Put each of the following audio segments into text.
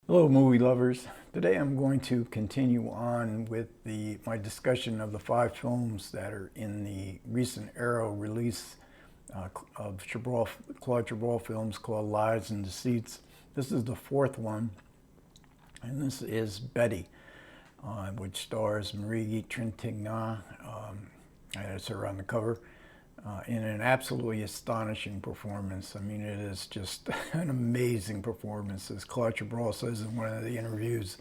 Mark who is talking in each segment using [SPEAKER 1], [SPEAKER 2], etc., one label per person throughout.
[SPEAKER 1] Hello movie lovers. Today I'm going to continue on with my discussion of the 5 films that are in the recent Arrow release of Claude Chabrol films called Lies and Deceits. This is the 4th one, and this is Betty, which stars Marie Trintignant, that's her on the cover, in an absolutely astonishing performance. I mean, it is just an amazing performance. As Claude Chabrol says in one of the interviews,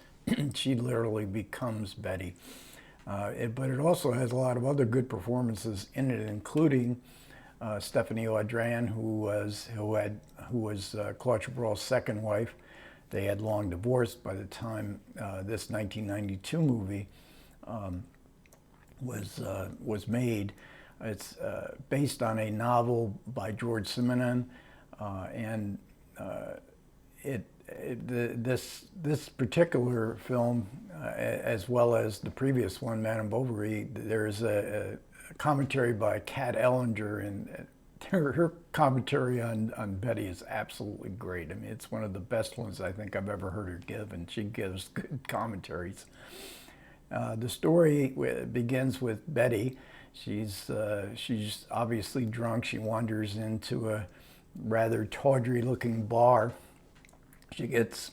[SPEAKER 1] she literally becomes Betty. But it also has a lot of other good performances in it, including Stephanie Audran, who was Claude Chabrol's second wife. They had long divorced by the time this 1992 movie was made. It's based on a novel by George Simenon, and this particular film, as well as the previous one, Madame Bovary, there's a commentary by Kat Ellinger, and her commentary on Betty is absolutely great. I mean, it's one of the best ones I think I've ever heard her give, and she gives good commentaries. The story begins with Betty. She's obviously drunk. She wanders into a rather tawdry-looking bar. She gets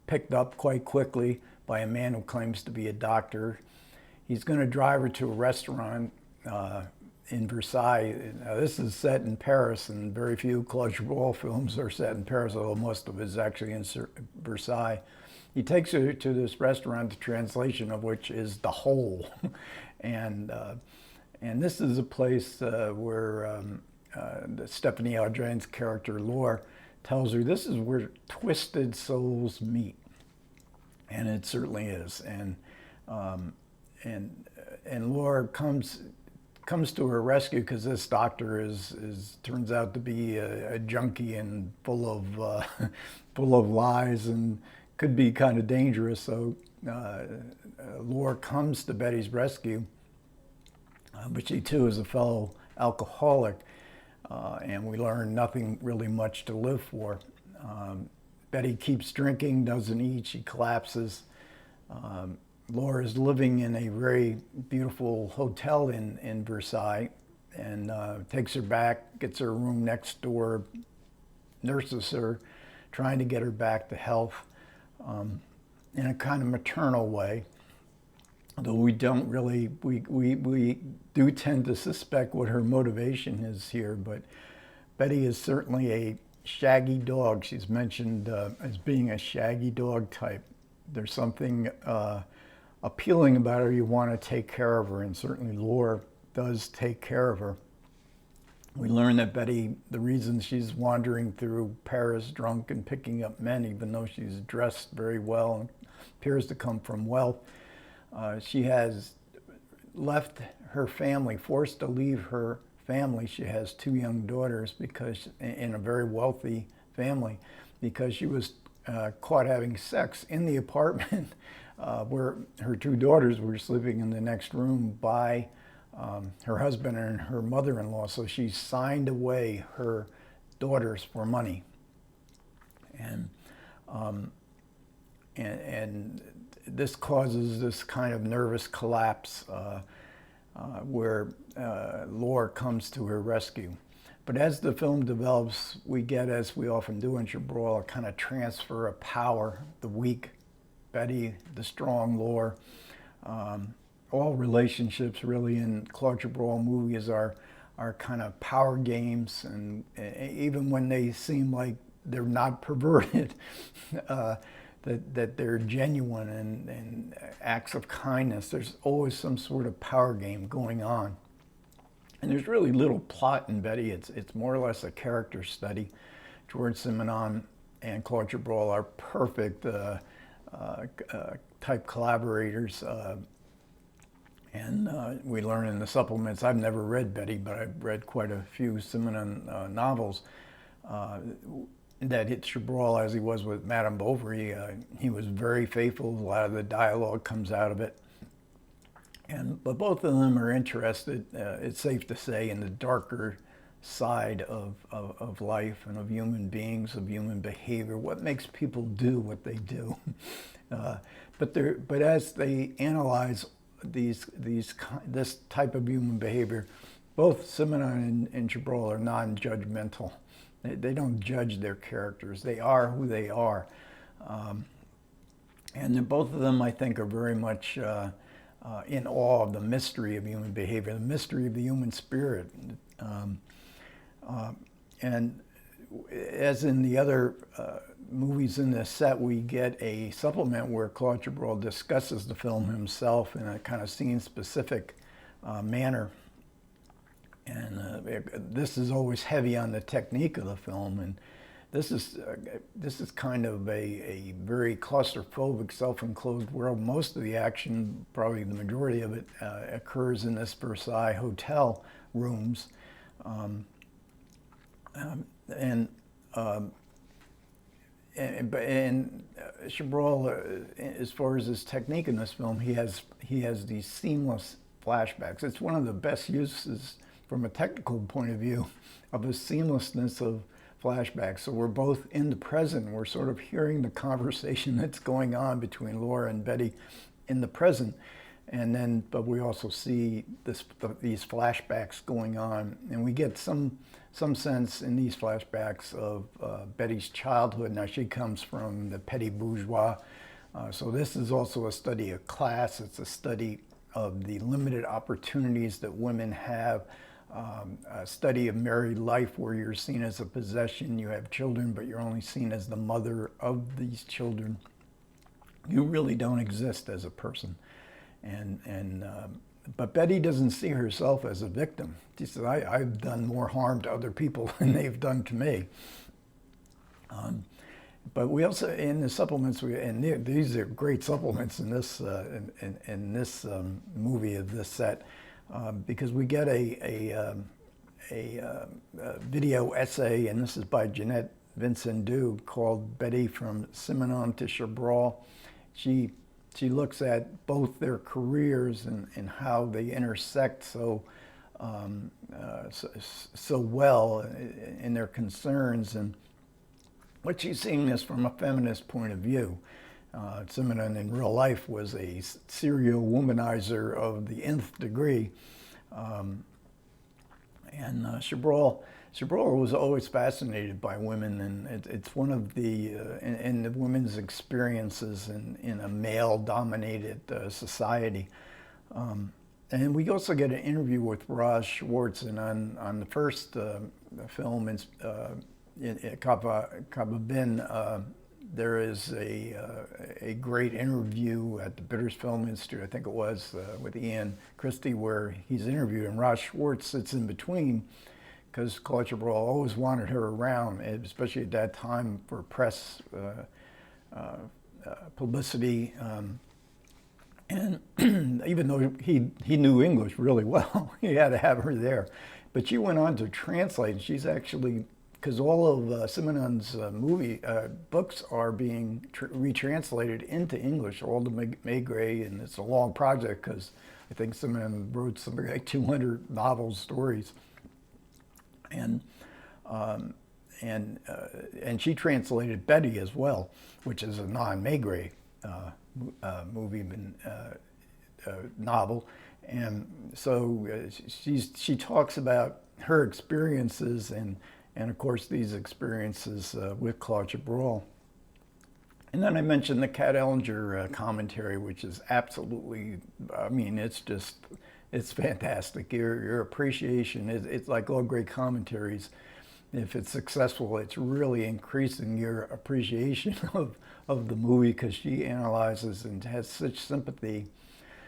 [SPEAKER 1] picked up quite quickly by a man who claims to be a doctor. He's going to drive her to a restaurant in Versailles. Now, this is set in Paris, and very few Claude Chabrol films are set in Paris, although most of it is actually in Versailles. He takes her to this restaurant, the translation of which is The Hole. And this is a place where Stephanie Audran's character, Laure, tells her this is where twisted souls meet. And it certainly is. And Laure comes to her rescue because this doctor turns out to be a junkie and full of lies and could be kind of dangerous. So Laure comes to Betty's rescue, but she too is a fellow alcoholic, and we learn nothing really much to live for. Betty keeps drinking, doesn't eat, she collapses. Laure is living in a very beautiful hotel in Versailles, and takes her back, gets her a room next door, nurses her, trying to get her back to health in a kind of maternal way. Though we don't really, we do tend to suspect what her motivation is here, but Betty is certainly a shaggy dog. She's mentioned as being a shaggy dog type. There's something appealing about her. You want to take care of her, and certainly Laure does take care of her. We learn that Betty, the reason she's wandering through Paris drunk and picking up men, even though she's dressed very well and appears to come from wealth, she has left her family, forced to leave her family. She has 2 young daughters because in a very wealthy family, because she was caught having sex in the apartment where her 2 daughters were sleeping in the next room by her husband and her mother-in-law. So she signed away her daughters for money, and this causes this kind of nervous collapse where Laure comes to her rescue. But as the film develops, we get, as we often do in Chabrol, a kind of transfer of power. The weak Betty, the strong Laure. All relationships really in Claude Chabrol movies are kind of power games, and even when they seem like they're not perverted, that they're genuine and acts of kindness. There's always some sort of power game going on. And there's really little plot in Betty. It's more or less a character study. George Simenon and Claude Chabrol are perfect type collaborators. And we learn in the supplements, I've never read Betty, but I've read quite a few Simenon novels, that Chabrol, as he was with Madame Bovary, he was very faithful. A lot of the dialogue comes out of it. But both of them are interested, it's safe to say, in the darker side of life and of human beings, of human behavior, what makes people do what they do. But as they analyze this type of human behavior, both Simenon and Chabrol are non-judgmental. They don't judge their characters. They are who they are. And both of them, I think, are very much in awe of the mystery of human behavior, the mystery of the human spirit. And as in the other movies in this set, we get a supplement where Claude Chabrol discusses the film himself in a kind of scene-specific manner. And this is always heavy on the technique of the film, and this is kind of a very claustrophobic, self-enclosed world. Most of the action, probably the majority of it, occurs in this Versailles hotel rooms, and Chabrol, as far as his technique in this film, he has these seamless flashbacks. It's one of the best uses from a technical point of view of the seamlessness of flashbacks. So we're both in the present. We're sort of hearing the conversation that's going on between Laura and Betty in the present, and then but we also see these flashbacks going on, and we get some sense in these flashbacks of Betty's childhood. Now, she comes from the petty bourgeois, so this is also a study of class. It's a study of the limited opportunities that women have, a study of married life where you're seen as a possession. You have children, but you're only seen as the mother of these children. You really don't exist as a person. But Betty doesn't see herself as a victim. She says, I've done more harm to other people than they've done to me. But we also, in the supplements, these are great supplements in this movie of this set, because we get a video essay, and this is by Jeanette Vincent-Du, called Betty from Simenon to Chabrol. She looks at both their careers and how they intersect so well in their concerns. And what she's seeing is from a feminist point of view. Simenon in real life was a serial womanizer of the nth degree. And Chabrol was always fascinated by women, and it's one of the in the women's experiences in a male-dominated society. And we also get an interview with Raj Schwartz, and on the first film in Kababin, there is a great interview at the British Film Institute, I think it was, with Ian Christie, where he's interviewed, and Raj Schwartz sits in between, because Claude Chabrol always wanted her around, especially at that time for press publicity. And even though he knew English really well, he had to have her there. But she went on to translate, and she's actually, because all of Simenon's books are being retranslated into English, all the Maigret, and it's a long project because I think Simenon wrote something like 200 novels, stories. And she translated Betty as well, which is a non-Maigret movie novel, and so she talks about her experiences and of course these experiences with Claude Chabrol. And then I mentioned the Kat Ellinger commentary, which is absolutely, I mean, it's fantastic. Your appreciation, it's like all great commentaries. If it's successful, it's really increasing your appreciation of the movie, because she analyzes and has such sympathy.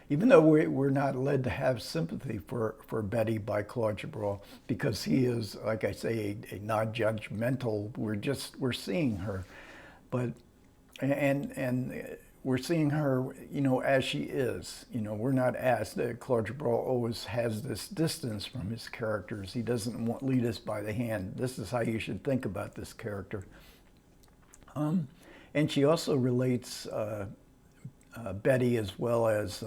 [SPEAKER 1] Even though we're not led to have sympathy for Betty by Claude Chabrol, because he is, like I say, a non-judgmental, we're seeing her. But, and we're seeing her, as she is. We're not asked. Claude Chabrol always has this distance from his characters. He doesn't lead us by the hand. This is how you should think about this character. And she also relates Betty, as well as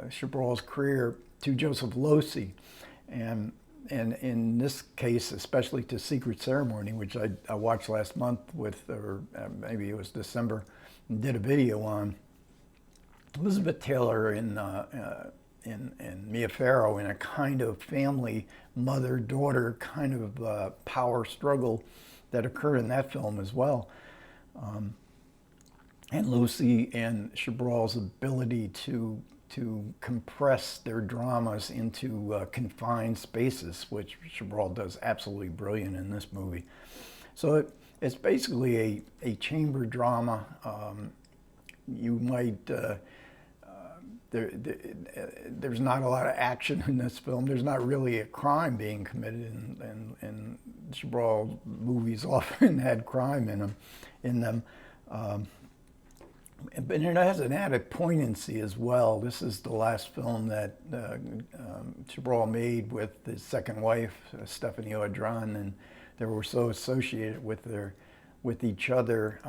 [SPEAKER 1] Chabrol's career, to Joseph Losey. And and in this case, especially to Secret Ceremony, which I watched last month with, or maybe it was December, and did a video on, Elizabeth Taylor and Mia Farrow in a kind of family mother-daughter kind of power struggle that occurred in that film as well. And Lucy and Chabrol's ability to compress their dramas into confined spaces, which Chabrol does absolutely brilliant in this movie. So it's basically a chamber drama. You might there's not a lot of action in this film. There's not really a crime being committed, and Chabrol movies often had crime in them. But it has an added poignancy as well. This is the last film that Chabrol made with his second wife, Stephanie Audran, and they were so associated with each other.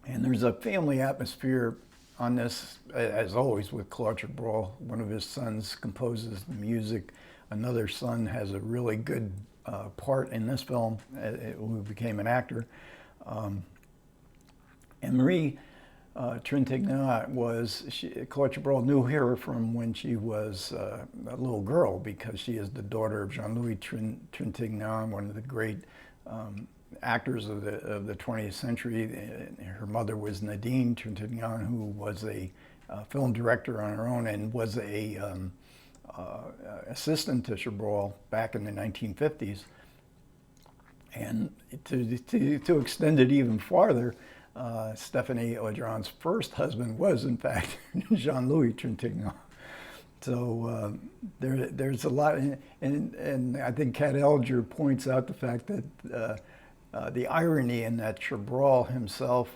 [SPEAKER 1] And there's a family atmosphere on this, as always with Claude Chabrol. One of his sons composes the music. Another son has a really good part in this film, who became an actor. And Marie Trintignant Claude Chabrol knew her from when she was a little girl, because she is the daughter of Jean-Louis Trintignant, one of the great actors of the 20th century. Her mother was Nadine Trintignant, who was a film director on her own and was a assistant to Chabrol back in the 1950s. And to extend it even farther, Stephanie Audran's first husband was, in fact, Jean-Louis Trintignant. So there's a lot, and I think Kat Elger points out the fact that the irony in that Chabrol himself,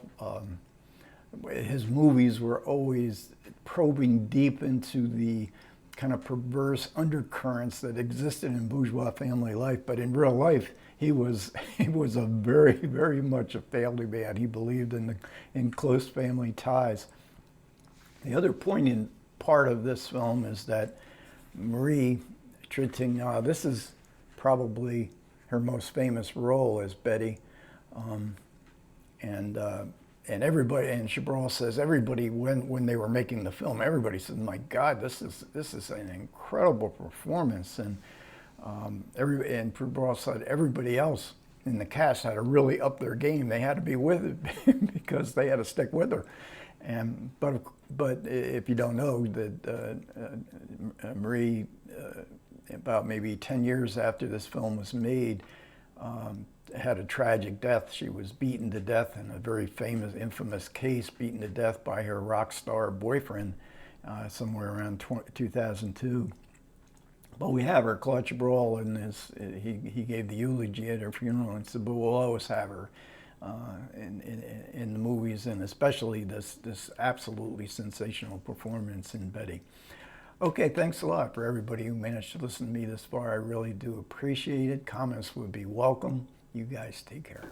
[SPEAKER 1] his movies were always probing deep into the kind of perverse undercurrents that existed in bourgeois family life, but in real life, he was a very, very much a family man. He believed in close family ties. The other poignant part of this film is that Marie Trintignant, this is probably her most famous role as Betty, and everybody, and Chabrol says everybody, when they were making the film, everybody said, "My God, this is an incredible performance," and Chabrol said everybody else in the cast had to really up their game. They had to be with it because they had to stick with her. And but if you don't know that Marie, about maybe 10 years after this film was made, had a tragic death. She was beaten to death in a very famous, infamous case, beaten to death by her rock star boyfriend somewhere around 2002. But we have her, Claude Chabrol, and he gave the eulogy at her funeral and said, but we'll always have her in the movies, and especially this absolutely sensational performance in Betty. Okay, thanks a lot for everybody who managed to listen to me this far. I really do appreciate it. Comments would be welcome. You guys take care.